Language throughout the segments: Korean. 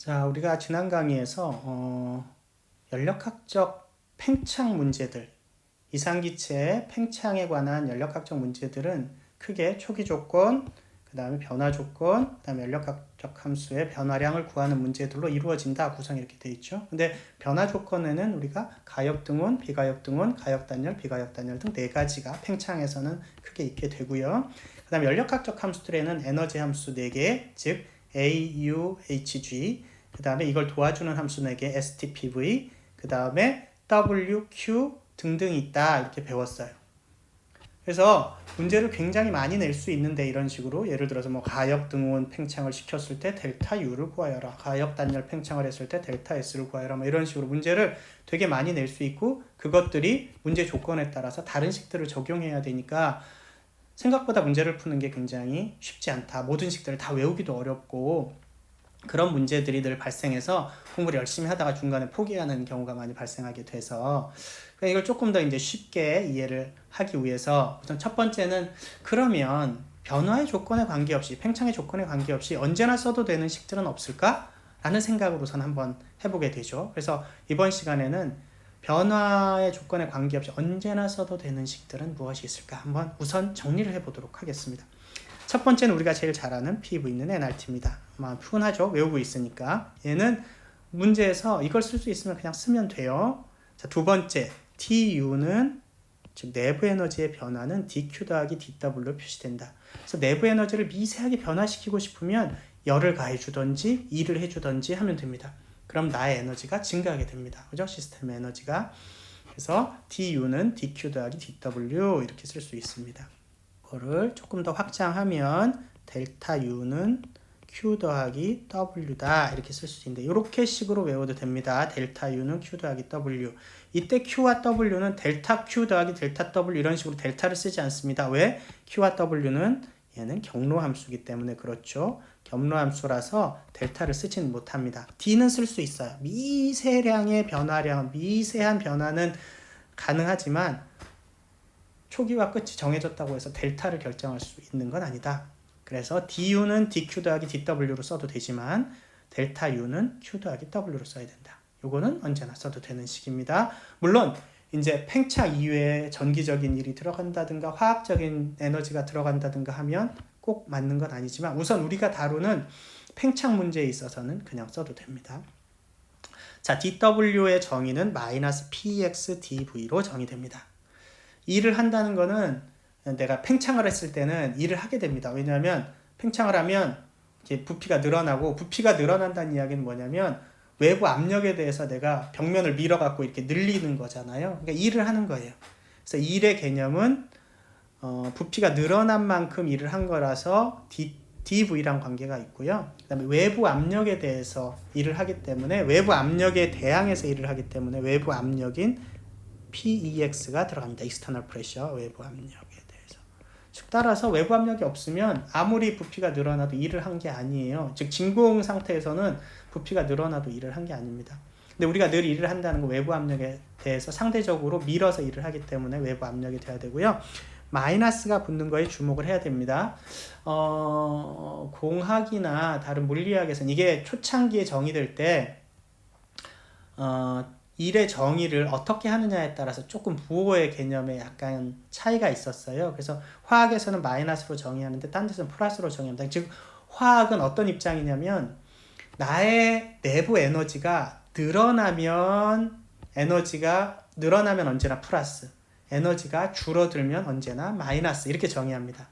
자, 우리가 지난 강의에서 연력학적 팽창 문제들, 이상기체의 팽창에 관한 연력학적 문제들은 크게 초기 조건, 그 다음에 변화 조건, 그 다음에 연력학적 함수의 변화량을 구하는 문제들로 이루어진다. 구성이 이렇게 되어 있죠. 근데 변화 조건에는 우리가 가역 등원, 비가역 등원, 가역 단열, 비가역 단열 등 네 가지가 팽창에서는 크게 있게 되고요. 그 다음에 연력학적 함수들에는 에너지 함수 4개, 즉 A, U, Hg, 그 다음에 이걸 도와주는 함수 4개, STPV, 그 다음에 W, Q 등등 있다. 이렇게 배웠어요. 그래서 문제를 굉장히 많이 낼 수 있는데 이런 식으로 예를 들어서 뭐 가역 등원 팽창을 시켰을 때 델타 U를 구하여라. 가역 단열 팽창을 했을 때 델타 S를 구하여라. 뭐 이런 식으로 문제를 되게 많이 낼 수 있고 그것들이 문제 조건에 따라서 다른 식들을 적용해야 되니까 생각보다 문제를 푸는 게 굉장히 쉽지 않다. 모든 식들을 다 외우기도 어렵고 그런 문제들이 늘 발생해서 공부를 열심히 하다가 중간에 포기하는 경우가 많이 발생하게 돼서 이걸 조금 더 이제 쉽게 이해를 하기 위해서 우선 첫 번째는 그러면 변화의 조건에 관계없이 팽창의 조건에 관계없이 언제나 써도 되는 식들은 없을까? 라는 생각으로선 한번 해보게 되죠. 그래서 이번 시간에는 변화의 조건에 관계없이 언제나 써도 되는 식들은 무엇이 있을까? 한번 우선 정리를 해보도록 하겠습니다. 첫 번째는 우리가 제일 잘 아는 PV는 NRT입니다. 푼하죠. 외우고 있으니까. 얘는 문제에서 이걸 쓸 수 있으면 그냥 쓰면 돼요. 자, 두 번째, TU는 즉 내부 에너지의 변화는 dQ 더하기 dW로 표시된다. 그래서 내부 에너지를 미세하게 변화시키고 싶으면 열을 가해주던지 일을 해주던지 하면 됩니다. 그럼 나의 에너지가 증가하게 됩니다. 그죠? 시스템의 에너지가. 그래서 DU는 dQ 더하기 dW 이렇게 쓸 수 있습니다. 이거를 조금 더 확장하면 델타 U는 Q 더하기 W다 이렇게 쓸 수 있는데 이렇게 식으로 외워도 됩니다. 델타 U는 Q 더하기 W. 이때 Q와 W는 델타 Q 더하기 델타 W 이런 식으로 델타를 쓰지 않습니다. 왜? Q와 W는 얘는 경로함수이기 때문에 그렇죠. 경로함수라서 델타를 쓰지는 못합니다. D는 쓸 수 있어요. 미세량의 변화량, 미세한 변화는 가능하지만 초기와 끝이 정해졌다고 해서 델타를 결정할 수 있는 건 아니다. 그래서 DU는 DQ 더하기 DW로 써도 되지만 델타 U는 Q 더하기 W로 써야 된다. 요거는 언제나 써도 되는 식입니다. 물론 이제 팽창 이외에 전기적인 일이 들어간다든가 화학적인 에너지가 들어간다든가 하면 꼭 맞는 건 아니지만 우선 우리가 다루는 팽창 문제에 있어서는 그냥 써도 됩니다. 자, dW의 정의는 마이너스 px dv로 정의됩니다. 일을 한다는 거는 내가 팽창을 했을 때는 일을 하게 됩니다. 왜냐하면 팽창을 하면 이렇게 부피가 늘어나고 부피가 늘어난다는 이야기는 뭐냐면 외부 압력에 대해서 내가 벽면을 밀어갖고 이렇게 늘리는 거잖아요. 그러니까 일을 하는 거예요. 그래서 일의 개념은 부피가 늘어난 만큼 일을 한 거라서 DV랑 관계가 있고요. 그 다음에 외부 압력에 대해서 일을 하기 때문에 외부 압력에 대항해서 일을 하기 때문에 외부 압력인 PEX가 들어갑니다. External Pressure, 외부 압력에 대해서. 즉 따라서 외부 압력이 없으면 아무리 부피가 늘어나도 일을 한 게 아니에요. 즉 진공 상태에서는 부피가 늘어나도 일을 한 게 아닙니다. 근데 우리가 늘 일을 한다는 건 외부 압력에 대해서 상대적으로 밀어서 일을 하기 때문에 외부 압력이 돼야 되고요. 마이너스가 붙는 거에 주목을 해야 됩니다. 공학이나 다른 물리학에서는 이게 초창기에 정의될 때 일의 정의를 어떻게 하느냐에 따라서 조금 부호의 개념에 약간 차이가 있었어요. 그래서 화학에서는 마이너스로 정의하는데 딴 데서는 플러스로 정의합니다. 즉 화학은 어떤 입장이냐면 나의 내부 에너지가 늘어나면 언제나 플러스, 에너지가 줄어들면 언제나 마이너스 이렇게 정의합니다.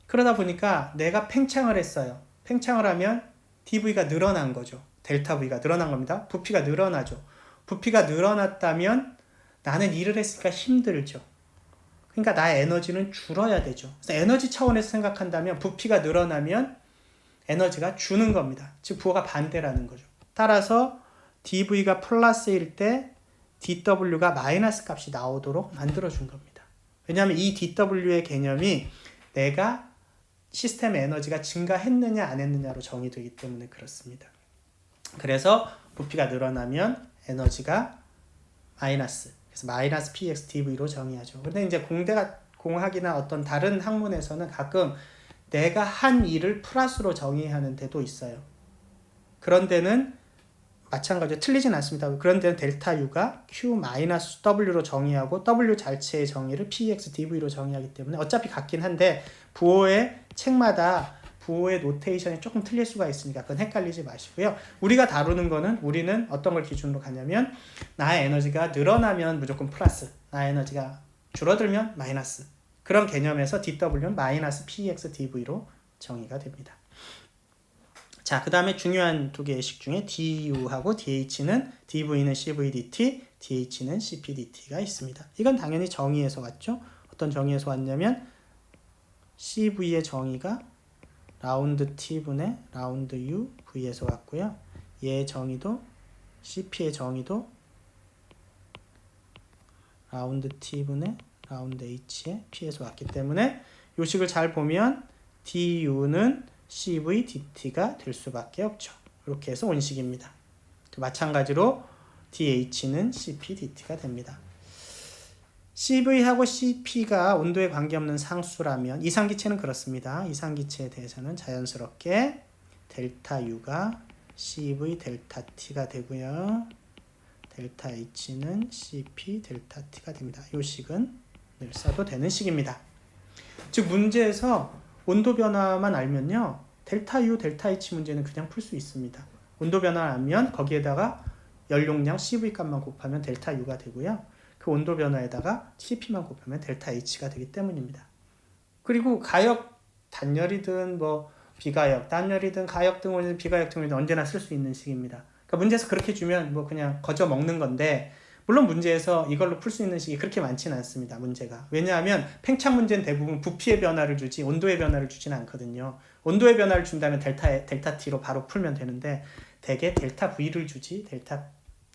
그러다 보니까 내가 팽창을 했어요. 팽창을 하면 dV가 늘어난 거죠. 델타 V가 늘어난 겁니다. 부피가 늘어나죠. 부피가 늘어났다면 나는 일을 했으니까 힘들죠. 그러니까 나의 에너지는 줄어야 되죠. 그래서 에너지 차원에서 생각한다면 부피가 늘어나면 에너지가 주는 겁니다. 즉 부호가 반대라는 거죠. 따라서 dV가 플러스일 때 dW가 마이너스 값이 나오도록 만들어준 겁니다. 왜냐하면 이 dW의 개념이 내가 시스템의 에너지가 증가했느냐 안 했느냐로 정의되기 때문에 그렇습니다. 그래서 부피가 늘어나면 에너지가 마이너스, 그래서 마이너스 px dv로 정의하죠. 근데 이제 공학이나 어떤 다른 학문에서는 가끔 내가 한 일을 플러스로 정의하는 데도 있어요. 그런 데는 마찬가지로 틀리진 않습니다. 그런 데는 델타 U가 Q-W로 정의하고 W 자체의 정의를 PX DV로 정의하기 때문에 어차피 같긴 한데 부호의 책마다 부호의 노테이션이 조금 틀릴 수가 있으니까 그건 헷갈리지 마시고요. 우리가 다루는 거는 우리는 어떤 걸 기준으로 가냐면 나의 에너지가 늘어나면 무조건 플러스, 나의 에너지가 줄어들면 마이너스, 그런 개념에서 DW는 마이너스 PX DV로 정의가 됩니다. 자, 그 다음에 중요한 두 개의 식 중에 DU하고 DH는 DV는 CVDT, DH는 CPDT가 있습니다. 이건 당연히 정의에서 왔죠. 어떤 정의에서 왔냐면 CV의 정의가 라운드 T분의 라운드 U V에서 왔고요. 얘의 정의도 CP의 정의도 라운드 T분의 라운드 H의 P에서 왔기 때문에 이 식을 잘 보면 DU는 CVDT가 될 수밖에 없죠. 이렇게 해서 온식입니다. 마찬가지로 DH는 CPDT가 됩니다. CV하고 CP가 온도에 관계없는 상수라면 이상기체는 그렇습니다. 이상기체에 대해서는 자연스럽게 델타 U가 CV 델타 T가 되고요. 델타 H는 CP 델타 T가 됩니다. 이 식은 늘 써도 되는 식입니다. 즉 문제에서 온도 변화만 알면요. 델타 U, 델타 H 문제는 그냥 풀 수 있습니다. 온도 변화를 알면 거기에다가 열용량 CV 값만 곱하면 델타 U가 되고요. 그 온도 변화에다가 CP만 곱하면 델타 H가 되기 때문입니다. 그리고 가역, 단열이든 뭐 비가역, 단열이든 가역 등원이든 비가역 등원이든 언제나 쓸 수 있는 식입니다. 그러니까 문제에서 그렇게 주면 뭐 그냥 거저 먹는 건데 물론 문제에서 이걸로 풀 수 있는 식이 그렇게 많지는 않습니다. 문제가. 왜냐하면 팽창 문제는 대부분 부피의 변화를 주지 온도의 변화를 주지는 않거든요. 온도의 변화를 준다면 델타 T로 바로 풀면 되는데 대개 델타 V를 주지 델타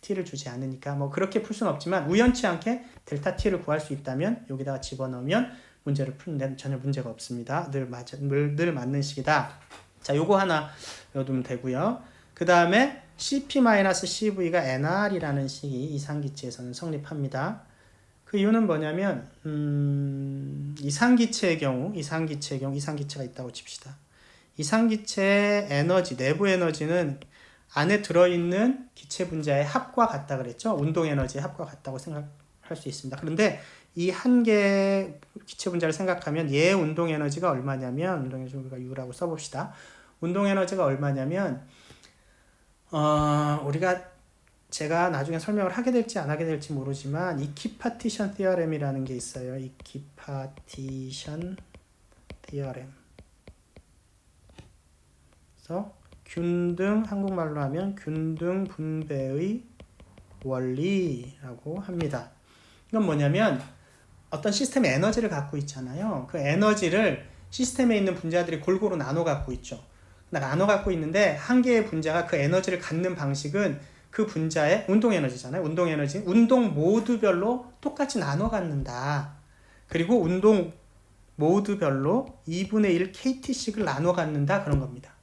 T를 주지 않으니까 뭐 그렇게 풀 수는 없지만 우연치 않게 델타 T를 구할 수 있다면 여기다가 집어넣으면 문제를 푸는 데는 전혀 문제가 없습니다. 늘 맞는 식이다. 자, 요거 하나 외워두면 되고요. 그 다음에 CP-CV가 NR이라는 식이 이상기체에서는 성립합니다. 그 이유는 뭐냐면 이상기체의 경우 이상기체가 있다고 칩시다. 이상기체의 에너지, 내부 에너지는 안에 들어있는 기체 분자의 합과 같다 그랬죠. 운동 에너지의 합과 같다고 생각할 수 있습니다. 그런데 이 한 개의 기체 분자를 생각하면 얘 운동 에너지가 얼마냐면 운동 에너지 우리가 U라고 써봅시다. 운동 에너지가 얼마냐면 제가 나중에 설명을 하게 될지 안 하게 될지 모르지만 이키파티션 티어렘이라는 게 있어요. 이키파티션 티어렘. 그래서 균등, 한국말로 하면 균등 분배의 원리라고 합니다. 이건 뭐냐면 어떤 시스템의 에너지를 갖고 있잖아요. 그 에너지를 시스템에 있는 분자들이 골고루 나눠 갖고 있죠. 나눠 갖고 있는데 한 개의 분자가 그 에너지를 갖는 방식은 그 분자의 운동 에너지잖아요. 운동 에너지, 운동 모드별로 똑같이 나눠 갖는다. 그리고 운동 모드별로 2분의 1 KT씩을 나눠 갖는다. 그런 겁니다.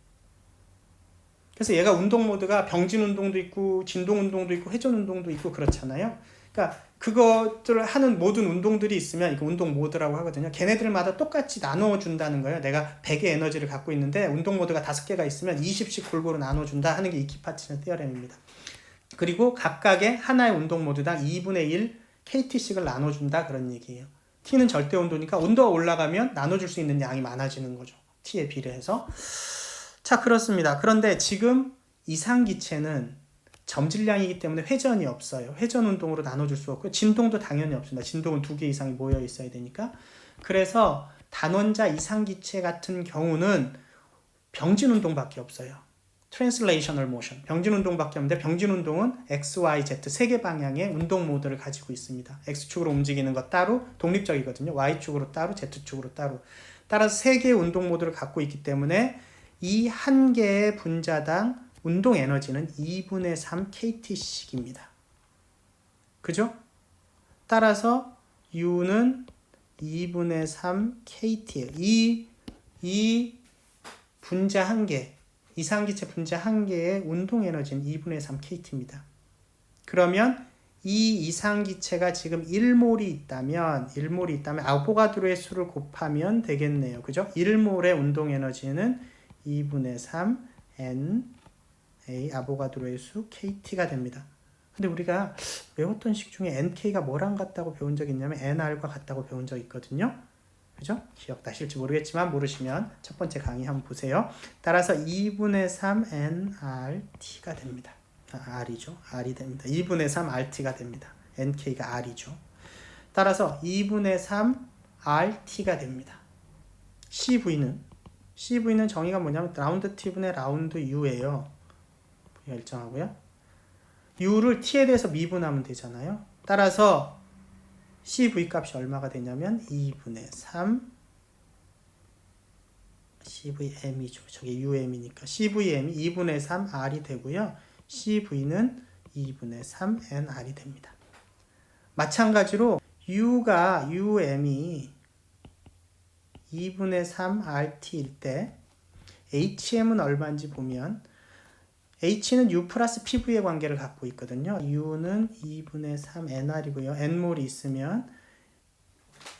그래서 얘가 운동 모드가 병진 운동도 있고 진동 운동도 있고 회전 운동도 있고 그렇잖아요. 그러니까 그것들을 하는 모든 운동들이 있으면 이거 운동 모드라고 하거든요. 걔네들마다 똑같이 나눠준다는 거예요. 내가 100의 에너지를 갖고 있는데 운동 모드가 5개가 있으면 20씩 골고루 나눠준다 하는 게 이키파티션 티어렘입니다. 그리고 각각의 하나의 운동 모드당 2분의 1 KT씩을 나눠준다 그런 얘기예요. T는 절대 온도니까 온도가 올라가면 나눠줄 수 있는 양이 많아지는 거죠. T에 비례해서. 자, 그렇습니다. 그런데 지금 이상기체는 점질량이기 때문에 회전이 없어요. 회전 운동으로 나눠줄 수 없고 진동도 당연히 없습니다. 진동은 2개 이상이 모여 있어야 되니까. 그래서 단원자 이상기체 같은 경우는 병진 운동밖에 없어요. Translational motion. 병진 운동밖에 없는데 병진 운동은 X, Y, Z 3개 방향의 운동 모드를 가지고 있습니다. X축으로 움직이는 것 따로 독립적이거든요. Y축으로 따로, Z축으로 따로. 따라서 3개의 운동 모드를 갖고 있기 때문에 이 한 개의 분자당 운동 에너지는 2분의 3 KT씩입니다. 그죠? 따라서 U는 2분의 3 KT예요. 이 분자 한 개, 이상기체 분자 한 개의 운동 에너지는 2분의 3 KT입니다. 그러면 이 이상기체가 지금 1몰이 있다면 아보가드로의 수를 곱하면 되겠네요. 그죠? 1몰의 운동 에너지는 2분의 3 N A 아보가드로의 수 KT가 됩니다. 근데 우리가 외웠던 식 중에 NK가 뭐랑 같다고 배운 적이 있냐면 NR과 같다고 배운 적이 있거든요. 그죠? 기억나실지 모르겠지만 모르시면 첫 번째 강의 한번 보세요. 따라서 2분의 3 NRT가 됩니다. R이죠. R이 됩니다. 2분의 3 RT가 됩니다. NK가 R이죠. 따라서 2분의 3 RT가 됩니다. CV는 정의가 뭐냐면 라운드 T분의 라운드 U예요. V가 일정하고요. U를 T에 대해서 미분하면 되잖아요. 따라서 CV 값이 얼마가 되냐면 2분의 3 CVM이죠. 저게 UM이니까 CVM이 2분의 3 R이 되고요. CV는 2분의 3 NR이 됩니다. 마찬가지로 U가 UM이 2분의 3 RT일 때 HM은 얼마인지 보면 H는 U 플러스 PV의 관계를 갖고 있거든요. U는 2분의 3 NR이고요. N몰이 있으면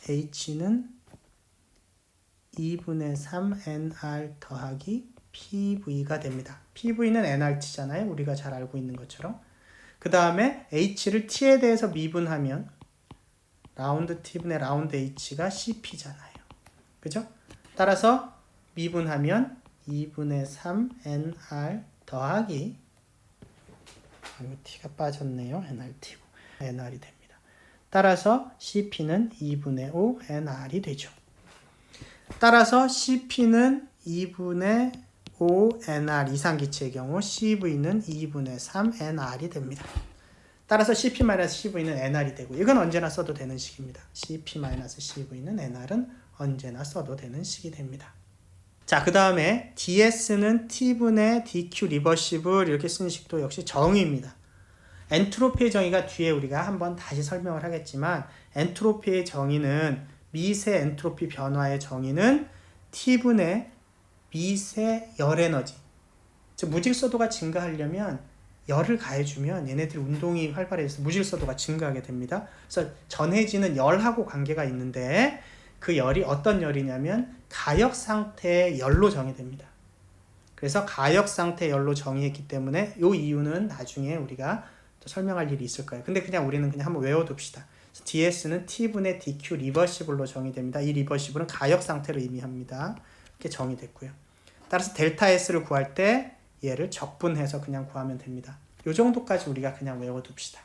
H는 2분의 3 NR 더하기 PV가 됩니다. PV는 NRT잖아요. 우리가 잘 알고 있는 것처럼. 그 다음에 H를 T에 대해서 미분하면 라운드 T분의 라운드 H가 CP잖아요. 그죠? 따라서 미분하면 2분의 3 NR 더하기 T가 빠졌네요. NRT고 NR이 됩니다. 따라서 CP는 2분의 5 NR이 되죠. 따라서 CP는 2분의 5 NR 이상기체의 경우 CV는 2분의 3 NR이 됩니다. 따라서 CP-CV는 NR이 되고 이건 언제나 써도 되는 식입니다. CP-CV는 NR은 언제나 써도 되는 식이 됩니다. 자, 그 다음에 DS는 T분의 DQ 리버시블 이렇게 쓰는 식도 역시 정의입니다. 엔트로피의 정의가 뒤에 우리가 한번 다시 설명을 하겠지만 엔트로피의 정의는 미세 엔트로피 변화의 정의는 T분의 미세 열에너지 즉 무질서도가 증가하려면 열을 가해주면 얘네들이 운동이 활발해져서 무질서도가 증가하게 됩니다. 그래서 전해지는 열하고 관계가 있는데 그 열이 어떤 열이냐면 가역 상태의 열로 정의됩니다. 그래서 가역 상태의 열로 정의했기 때문에 이 이유는 나중에 우리가 또 설명할 일이 있을 거예요. 근데 우리는 그냥 한번 외워둡시다. DS는 T분의 DQ 리버시블로 정의됩니다. 이 리버시블은 가역 상태를 의미합니다. 이렇게 정의됐고요. 따라서 델타 S를 구할 때 얘를 적분해서 그냥 구하면 됩니다. 이 정도까지 우리가 그냥 외워둡시다.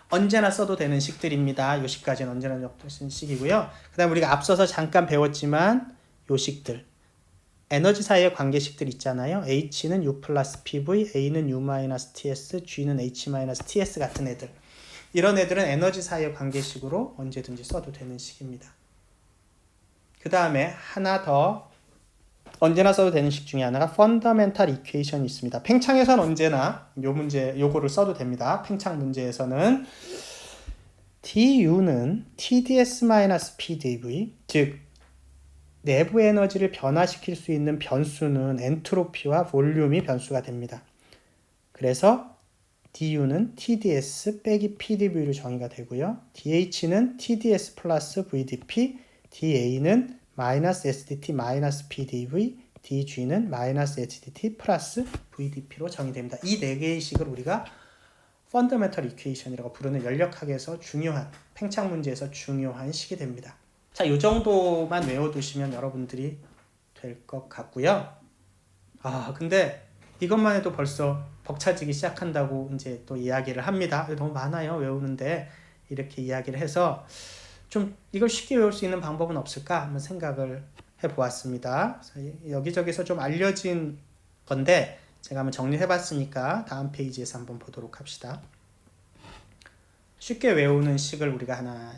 언제나 써도 되는 식들입니다. 요 식까지는 언제나 써도 되는 식이고요. 그 다음 우리가 앞서서 잠깐 배웠지만 요 식들 에너지 사이의 관계식들 있잖아요. H는 U 플러스 PV, A는 U 마이너스 TS, G는 H 마이너스 TS 같은 애들. 이런 애들은 에너지 사이의 관계식으로 언제든지 써도 되는 식입니다. 그 다음에 하나 더 언제나 써도 되는 식 중에 하나가 펀더멘탈 이퀘이션이 있습니다. 팽창에서는 언제나 요거를 써도 됩니다. 팽창 문제에서는 DU는 TDS-PdV, 즉 내부 에너지를 변화시킬 수 있는 변수는 엔트로피와 볼륨이 변수가 됩니다. 그래서 DU는 TDS 빼기 PdV로 정의가 되고요. DH는 TDS 플러스 VDP, DA는 마이너스 SDT 마이너스 PDV, DG는 마이너스 HDT 플러스 VDP로 정의됩니다. 이 네 개의 식을 우리가 펀더멘털 이퀘이션이라고 부르는 연력학에서 중요한, 팽창 문제에서 중요한 식이 됩니다. 자, 이 정도만 외워두시면 여러분들이 될 것 같고요. 근데 이것만 해도 벌써 벅차지기 시작한다고 이제 또 이야기를 합니다. 너무 많아요, 외우는데. 이렇게 이야기를 해서 좀 이걸 쉽게 외울 수 있는 방법은 없을까 한번 생각을 해보았습니다. 여기저기서 좀 알려진 건데 제가 한번 정리해봤으니까 다음 페이지에서 한번 보도록 합시다. 쉽게 외우는 식을 우리가 하나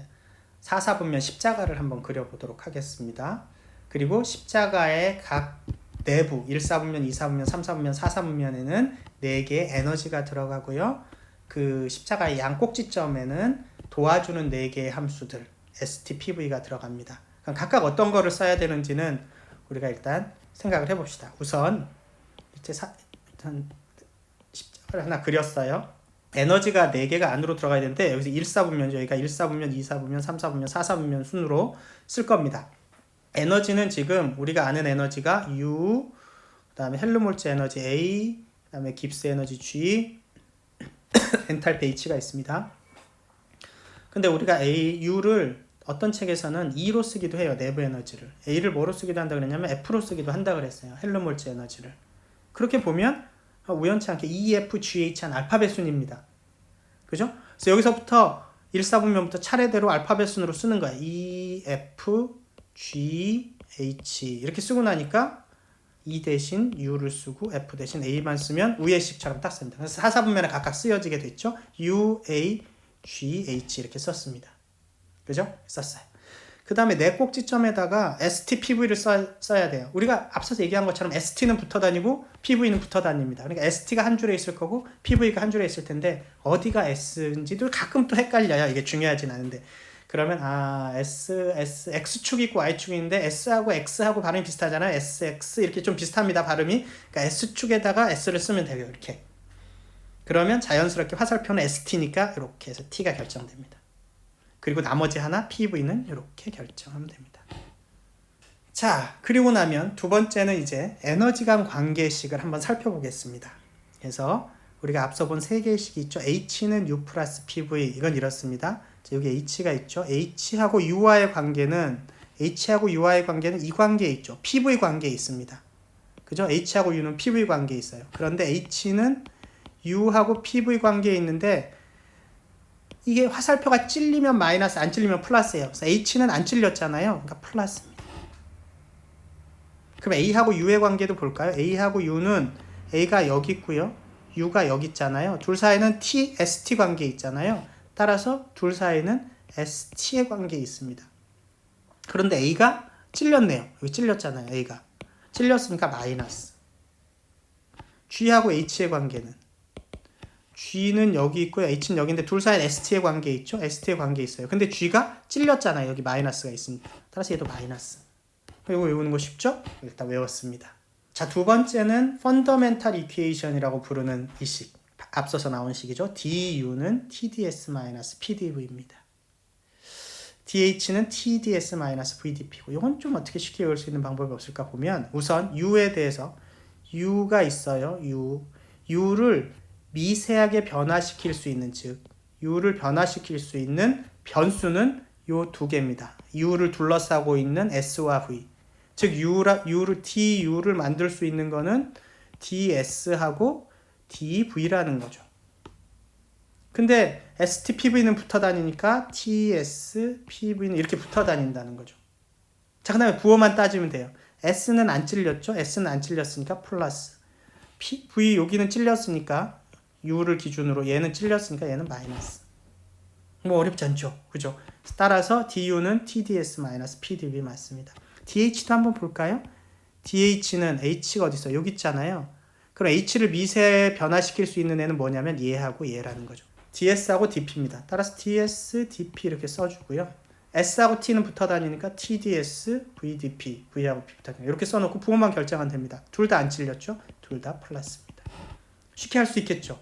4사분면 십자가를 한번 그려보도록 하겠습니다. 그리고 십자가의 각 내부 1사분면, 2사분면, 3사분면, 4사분면에는 4개의 에너지가 들어가고요. 그 십자가의 양꼭지점에는 도와주는 4개의 함수들 STPV가 들어갑니다. 그럼 각각 어떤 거를 써야 되는지는 우리가 일단 생각을 해봅시다. 우선 일단 십자가를 하나 그렸어요. 에너지가 4개가 안으로 들어가야 되는데 여기서 1사분면, 저희가 1사분면, 2사분면, 3사분면, 4사분면 순으로 쓸 겁니다. 에너지는 지금 우리가 아는 에너지가 U, 그 다음에 헬름홀츠 에너지 A, 그다음에 깁스 에너지 G, 엔탈피 H가 있습니다. 근데 우리가 U를 어떤 책에서는 E로 쓰기도 해요. 내부 에너지를. A를 뭐로 쓰기도 한다 그랬냐면 F로 쓰기도 한다 그랬어요. 헬름홀츠 에너지를. 그렇게 보면 우연치 않게 EFGH 한 알파벳 순입니다. 그죠? 그래서 여기서부터 1사분면부터 차례대로 알파벳 순으로 쓰는 거야. EFGH 이렇게 쓰고 나니까 E 대신 U를 쓰고 F 대신 A만 쓰면 우회식처럼 딱 씁니다. 그래서 4사분면에 각각 쓰여지게 됐죠. UAGH 이렇게 썼습니다. 그죠? 썼어요. 그 다음에 내 꼭지점에다가 STPV를 써야 돼요. 우리가 앞서서 얘기한 것처럼 ST는 붙어 다니고 PV는 붙어 다닙니다. 그러니까 ST가 한 줄에 있을 거고 PV가 한 줄에 있을 텐데 어디가 S인지도 가끔 또 헷갈려요. 이게 중요하진 않은데. 그러면 X축이 있고 Y축이 있는데 S하고 X하고 발음이 비슷하잖아요. SX 이렇게 좀 비슷합니다. 발음이. 그러니까 S축에다가 S를 쓰면 돼요. 이렇게. 그러면 자연스럽게 화살표는 ST니까 이렇게 해서 T가 결정됩니다. 그리고 나머지 하나 PV는 이렇게 결정하면 됩니다. 자, 그리고 나면 두 번째는 이제 에너지감 관계식을 한번 살펴보겠습니다. 그래서 우리가 앞서 본 세 개의 식이 있죠. H는 U 플러스 PV 이건 이렇습니다. 자, 여기 H가 있죠. H하고 U와의 관계는 이 관계에 있죠. PV 관계에 있습니다. 그죠? H하고 U는 PV 관계에 있어요. 그런데 H는 U하고 PV 관계에 있는데 이게 화살표가 찔리면 마이너스, 안 찔리면 플러스예요. 그래서 H는 안 찔렸잖아요. 그러니까 플러스입니다. 그럼 A하고 U의 관계도 볼까요? A하고 U는 A가 여기 있고요. U가 여기 있잖아요. 둘 사이는 T, ST 관계 있잖아요. 따라서 둘 사이는 ST의 관계 있습니다. 그런데 A가 찔렸네요. 여기 찔렸잖아요. A가. 찔렸으니까 마이너스. G하고 H의 관계는 G는 여기 있고요. H는 여기인데 둘 사이는 ST의 관계 있죠? ST의 관계 있어요. 근데 G가 찔렸잖아요. 여기 마이너스가 있으니까. 따라서 얘도 마이너스. 이거 외우는 거 쉽죠? 일단 외웠습니다. 자, 두 번째는 펀더멘탈 이퀘이션이라고 부르는 이 식. 앞서서 나온 식이죠. DU는 TDS-PDV입니다. DH는 TDS-VDP고 이건 좀 어떻게 쉽게 외울 수 있는 방법이 없을까 보면 우선 U에 대해서 U가 있어요. U를 미세하게 변화시킬 수 있는 즉 U를 변화시킬 수 있는 변수는 요 두 개입니다. U를 둘러싸고 있는 S와 V 즉 DU를 만들 수 있는 거는 DS하고 DV라는 거죠. 근데 STPV는 붙어 다니니까 TSPV는 이렇게 붙어 다닌다는 거죠. 자, 그 다음에 부호만 따지면 돼요. S는 안 찔렸죠? S는 안 찔렸으니까 플러스. V 여기는 찔렸으니까 U를 기준으로 얘는 찔렸으니까 얘는 마이너스. 뭐 어렵지 않죠? 그죠? 따라서 DU는 TDS-PDV 맞습니다. DH도 한번 볼까요? DH는 H가 어디 있어요? 여기 있잖아요. 그럼 H를 미세 변화시킬 수 있는 애는 뭐냐면 얘하고 얘라는 거죠. DS하고 DP입니다. 따라서 DS, DP 이렇게 써주고요. S하고 T는 붙어 다니니까 TDS, VDP, V하고 P 붙어 다니니까 이렇게 써놓고 부호만 결정하면 됩니다. 둘 다 안 찔렸죠? 둘 다 플러스입니다. 쉽게 할 수 있겠죠?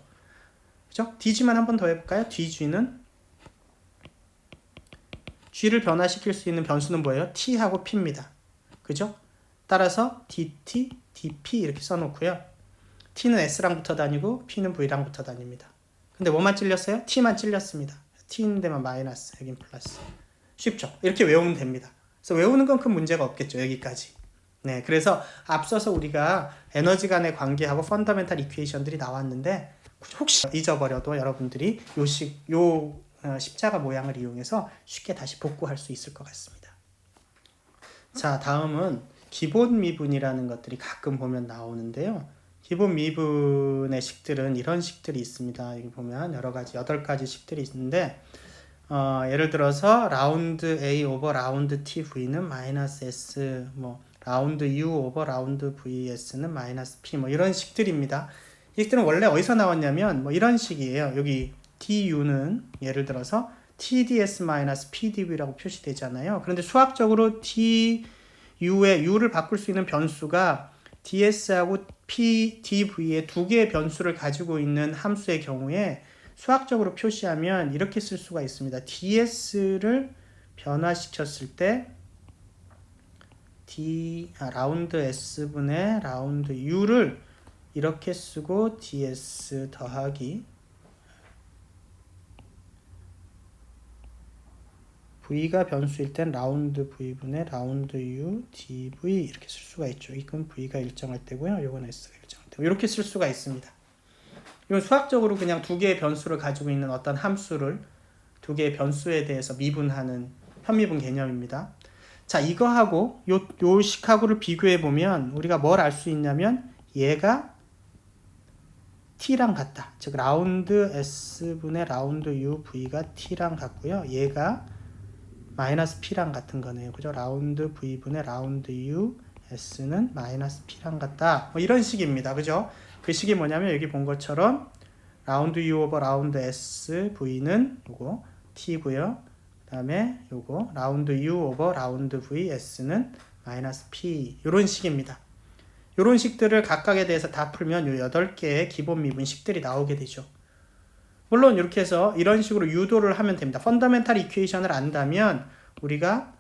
그죠? DG만 한번 더 해볼까요? DG는 G를 변화시킬 수 있는 변수는 뭐예요? T하고 P입니다. 그죠? 따라서 DT, DP 이렇게 써놓고요. T는 S랑 붙어 다니고 P는 V랑 붙어 다닙니다. 근데 뭐만 찔렸어요? T만 찔렸습니다. T인데만 마이너스, 여긴 플러스. 쉽죠? 이렇게 외우면 됩니다. 그래서 외우는 건 큰 문제가 없겠죠. 여기까지. 네, 그래서 앞서서 우리가 에너지 간의 관계하고 펀더멘탈 이퀘이션들이 나왔는데 혹시 잊어버려도 여러분들이 요 십자가 모양을 이용해서 쉽게 다시 복구할 수 있을 것 같습니다. 자, 다음은 기본 미분이라는 것들이 가끔 보면 나오는데요. 기본 미분의 식들은 이런 식들이 있습니다. 여기 보면 여러 가지 8가지 식들이 있는데 예를 들어서 라운드 A 오버 라운드 T V는 마이너스 S 라운드 U 오버 라운드 VS는 마이너스 P 이런 식들입니다. 이 식들은 원래 어디서 나왔냐면 이런 식이에요. 여기 DU는 예를 들어서 TDS-PDV라고 표시되잖아요. 그런데 수학적으로 TU의 U를 바꿀 수 있는 변수가 DS하고 DV의 두 개의 변수를 가지고 있는 함수의 경우에 수학적으로 표시하면 이렇게 쓸 수가 있습니다. DS를 변화시켰을 때 라운드 S분의 라운드 U를 이렇게 쓰고 ds 더하기 v가 변수일 땐 라운드 v분의 라운드 u dv 이렇게 쓸 수가 있죠. 이건 v가 일정할 때고요. 이건 s가 일정할 때고 이렇게 쓸 수가 있습니다. 이건 수학적으로 그냥 두 개의 변수를 가지고 있는 어떤 함수를 두 개의 변수에 대해서 미분하는 현미분 개념입니다. 자, 이거하고 요 식하고를 비교해 보면 우리가 뭘 알 수 있냐면 얘가 t랑 같다. 즉 라운드 s분의 라운드 u v가 t랑 같고요. 얘가 마이너스 p랑 같은 거네요. 그죠? 라운드 v분의 라운드 u s는 마이너스 p랑 같다. 뭐 이런 식입니다. 그죠? 그 식이 뭐냐면 여기 본 것처럼 라운드 u 오버 라운드 s v는 요거 t고요. 그 다음에 요거 라운드 u 오버 라운드 v s는 마이너스 p 요런 식입니다. 요런 식들을 각각에 대해서 다 풀면 요 8개의 기본 미분식들이 나오게 되죠. 물론 이렇게 해서 이런 식으로 유도를 하면 됩니다. 펀더멘탈 이퀘이션을 안다면 우리가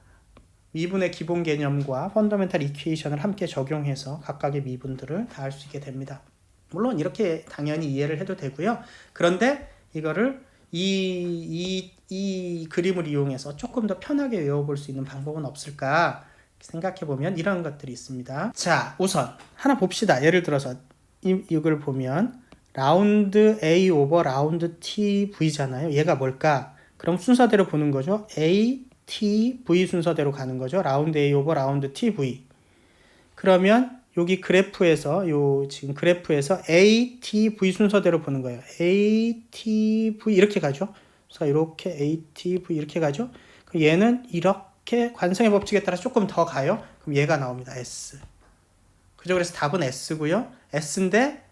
미분의 기본 개념과 펀더멘탈 이퀘이션을 함께 적용해서 각각의 미분들을 다 할 수 있게 됩니다. 물론 이렇게 당연히 이해를 해도 되고요. 그런데 이거를 이 그림을 이용해서 조금 더 편하게 외워볼 수 있는 방법은 없을까 생각해보면 이런 것들이 있습니다. 자, 우선 하나 봅시다. 예를 들어서 이걸 보면 라운드 A 오버 라운드 T V잖아요. 얘가 뭘까? 그럼 순서대로 보는 거죠. A, T, V 순서대로 가는 거죠. 라운드 A 오버 라운드 T V. 그러면 여기 그래프에서 지금 그래프에서 A, T, V 순서대로 보는 거예요. A, T, V 이렇게 가죠. 그래서 이렇게 A, T, V 이렇게 가죠. 그럼 얘는 이렇게 관성의 법칙에 따라 조금 더 가요. 그럼 얘가 나옵니다. S. 그죠? 그래서 답은 S고요. S인데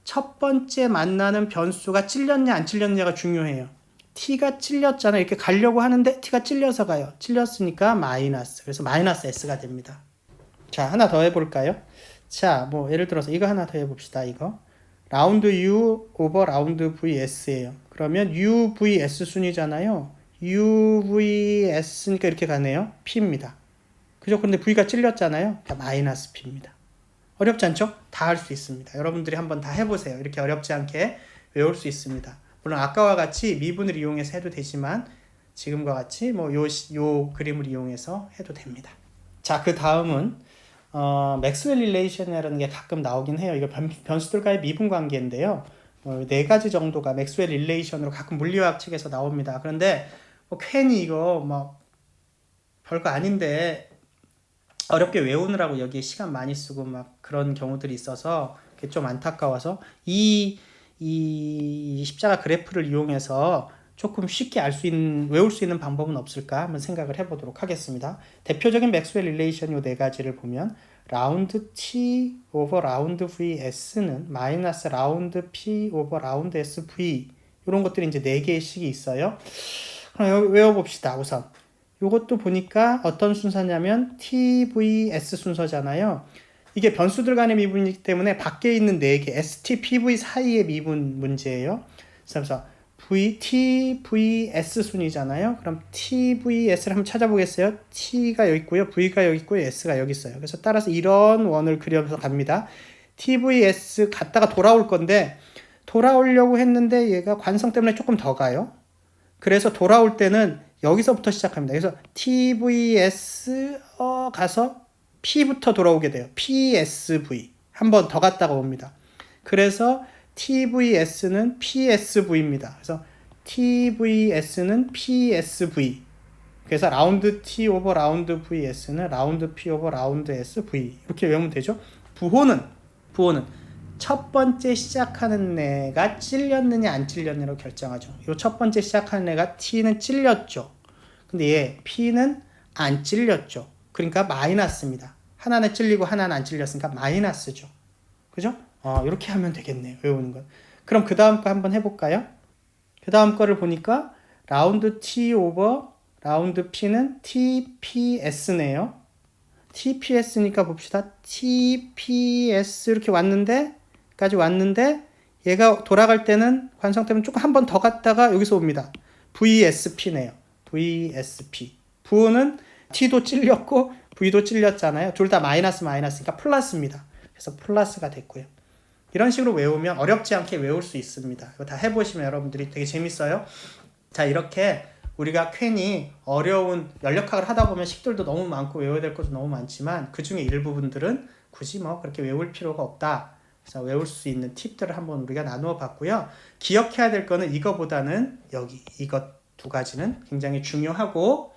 첫 번째 만나는 변수가 찔렸냐 안 찔렸냐가 중요해요. t가 찔렸잖아요. 이렇게 가려고 하는데 t가 찔려서 가요. 찔렸으니까 마이너스. 그래서 마이너스 s가 됩니다. 자, 하나 더 해볼까요? 자, 뭐 예를 들어서 이거 하나 더 해봅시다. 이거 라운드 u 오버 라운드 vs예요. 그러면 uvs 순이잖아요. uvs니까 이렇게 가네요. p입니다. 그죠? 근데 v가 찔렸잖아요. 그러니까 마이너스 p입니다. 어렵지 않죠? 다 할 수 있습니다. 여러분들이 한번 다 해보세요. 이렇게 어렵지 않게 외울 수 있습니다. 물론 아까와 같이 미분을 이용해서 해도 되지만 지금과 같이 뭐 요 그림을 이용해서 해도 됩니다. 자, 그 다음은 맥스웰 릴레이션이라는 게 가끔 나오긴 해요. 이거 변수들과의 미분 관계인데요. 4가지 정도가 맥스웰 릴레이션으로 가끔 물리학 책에서 나옵니다. 그런데 뭐 괜히 이거 뭐 별거 아닌데 어렵게 외우느라고 여기에 시간 많이 쓰고 막 그런 경우들이 있어서 그게 좀 안타까워서 이 십자가 그래프를 이용해서 조금 쉽게 외울 수 있는 방법은 없을까 한번 생각을 해보도록 하겠습니다. 대표적인 맥스웰 릴레이션 요 4가지를 보면 라운드 T 오버 라운드 VS는 마이너스 라운드 P 오버 라운드 SV 이런 것들이 이제 4개의 식이 있어요. 그럼 외워봅시다. 우선 요것도 보니까 어떤 순서냐면 TVS 순서잖아요. 이게 변수들 간의 미분이기 때문에 밖에 있는 4개 ST, PV 사이의 미분 문제예요. 그래서 TVS 순이잖아요. 그럼 TVS를 한번 찾아보겠어요. T가 여기 있고요. V가 여기 있고요. S가 여기 있어요. 그래서 따라서 이런 원을 그려서 갑니다. TVS 갔다가 돌아올 건데 돌아오려고 했는데 얘가 관성 때문에 조금 더 가요. 그래서 돌아올 때는 여기서부터 시작합니다. 그래서 TVS 가서 P부터 돌아오게 돼요. PSV 한 번 더 갔다가 옵니다. 그래서 TVS는 PSV입니다. 그래서 TVS는 PSV. 그래서 라운드 T 오버 라운드 VS는 라운드 P 오버 라운드 SV 이렇게 외우면 되죠. 부호는 첫 번째 시작하는 애가 찔렸느냐 안 찔렸느냐로 결정하죠. 요 첫 번째 시작하는 애가 T는 찔렸죠. 근데 얘 P는 안 찔렸죠. 그러니까 마이너스입니다. 하나는 찔리고 하나는 안 찔렸으니까 마이너스죠. 그죠? 이렇게 하면 되겠네요. 외우는 건. 그럼 그 다음 거 한번 해볼까요? 그 다음 거를 보니까 라운드 T 오버 라운드 P는 TPS네요. TPS니까 봅시다. TPS 이렇게 까지 왔는데 얘가 돌아갈 때는 관성 때문에 조금 한 번 더 갔다가 여기서 옵니다. VSP네요. VSP. 부호는 T도 찔렸고 V도 찔렸잖아요. 둘 다 마이너스니까 플러스입니다. 그래서 플러스가 됐고요. 이런 식으로 외우면 어렵지 않게 외울 수 있습니다. 이거 다 해보시면 여러분들이 되게 재밌어요. 자, 이렇게 우리가 괜히 어려운 연력학을 하다 보면 식들도 너무 많고 외워야 될 것도 너무 많지만 그 중에 일부분들은 굳이 뭐 그렇게 외울 필요가 없다. 그래서 외울 수 있는 팁들을 한번 우리가 나누어 봤고요. 기억해야 될 거는 이거보다는 여기 이것 두 가지는 굉장히 중요하고,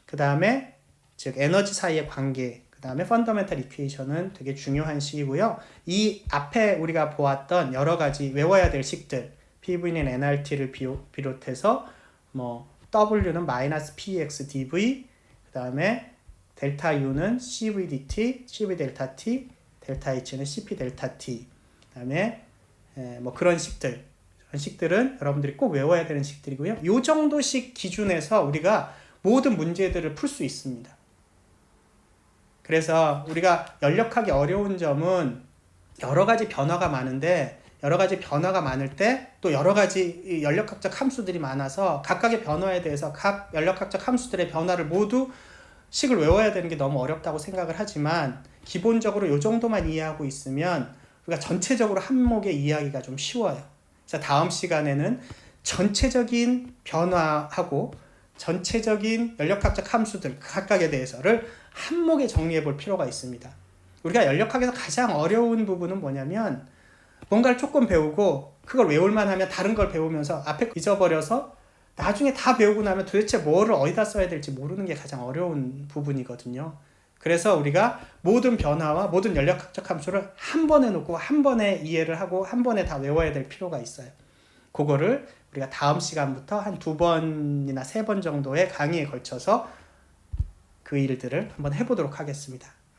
그 다음에 즉 에너지 사이의 관계, 그 다음에 펀더멘탈 이퀘이션은 되게 중요한 식이고요. 이 앞에 우리가 보았던 여러 가지 외워야 될 식들, PV는 nRT를 비롯해서 뭐 W는 마이너스 PX dV, 그 다음에 델타 U는 CV dt, CV 델타 T, 델타 H는 CP 델타 T, 그 다음에 뭐 그런 식들, 그런 식들은 여러분들이 꼭 외워야 되는 식들이고요. 이 정도씩 기준에서 우리가 모든 문제들을 풀 수 있습니다. 그래서 우리가 연력하기 어려운 점은 여러 가지 변화가 많은데, 여러 가지 변화가 많을 때 또 여러 가지 연력학적 함수들이 많아서 각각의 변화에 대해서 각 연력학적 함수들의 변화를 모두 식을 외워야 되는 게 너무 어렵다고 생각을 하지만, 기본적으로 이 정도만 이해하고 있으면 우리가 전체적으로 한목의 이해하기가 좀 쉬워요. 그래서 다음 시간에는 전체적인 변화하고 전체적인 연력학적 함수들 각각에 대해서를 한목에 정리해 볼 필요가 있습니다. 우리가 연력학에서 가장 어려운 부분은 뭐냐면, 뭔가를 조금 배우고 그걸 외울만 하면 다른 걸 배우면서 앞에 잊어버려서 나중에 다 배우고 나면 도대체 뭐를 어디다 써야 될지 모르는 게 가장 어려운 부분이거든요. 그래서 우리가 모든 변화와 모든 연력학적 함수를 한 번에 놓고 한 번에 이해를 하고 한 번에 다 외워야 될 필요가 있어요. 그거를 우리가 다음 시간부터 한 2번이나 3번 정도의 강의에 걸쳐서 그 일들을 한번 해보도록 하겠습니다.